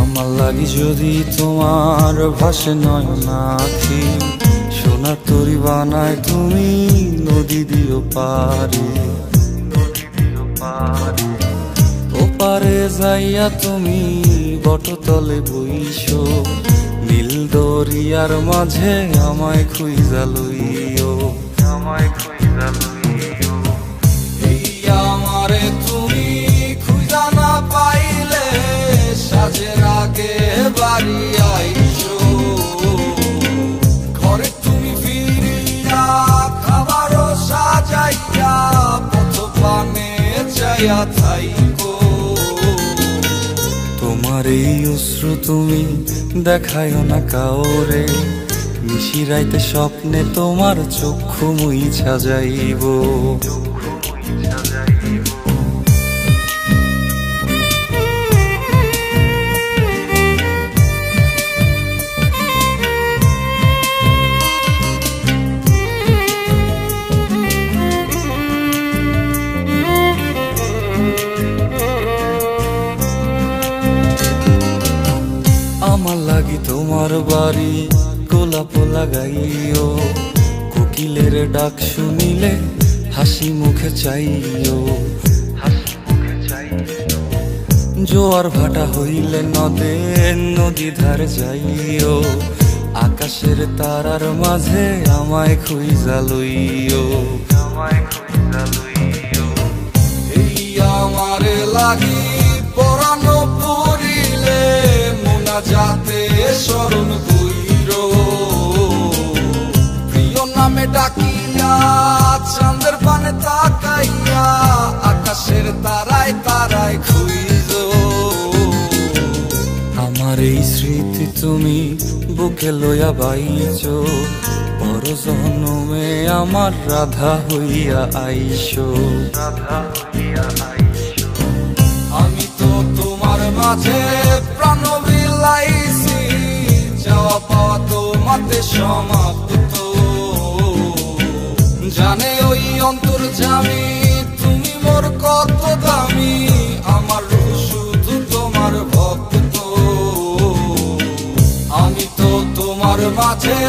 আমার লাগি যদি তোমার ভাসে নয়ন আখি, সোনার তরি বানায় তুমি নদী দিও পারে। ওপারে যাইয়া তুমি বটতলে বইসো, নীল দরিয়ার মাঝে আমায় খুঁজা লইও, আমায় খুঁজা লইও। এই আমারে তুমি খুঁজা না পাইলে সাজের আগে বাড়ি আইসো, ঘরে তুমি ফিরিয়া খাবারও সাজাইয়া পথ পানে চাইয়া থাইকো। তোমার এই অশ্রু তুমি দেখায়ও না কাউরে, নিশিরাইতে স্বপ্নে তোমার চক্ষু মুইছা যাইব। আমার লাগি তোমার বাড়ি গোলাপ লাগাইও, কোকিলের ডাক শুনিলে হাসি মুখে চাইও, হাসি মুখে চাইও। জোয়ার ভাটা হইলে নদে নদী ধারে যাইও, আকাশের তারার মাঝে আমায় খুঁজা লইও, আমায় খুঁজা লইও। এই আমারে লাগি পরানো পড়িলে যাতে স্মরণ কইরো, প্রিয় নামে ডাকিয়া চাঁদের পানে তাকাইয়া আকাশের তারায় তারায় খুঁজো। আমার এই স্মৃতি তুমি বুকে লইয়া বাইছো, পর জন্মে আমার রাধা হইয়া আইসো, রাধা হইয়া আইসো। আমি তো তোমার মাঝে প্রাণ বিলাইছি, যাওয়া পাওয়া তোমাতে সমাপ্ত। জানে ওই অন্তর্যামী তুমি মোর কত দামি, আমার রূহ শুধু তোমার ভক্ত। আমি তো তোমার মাঝে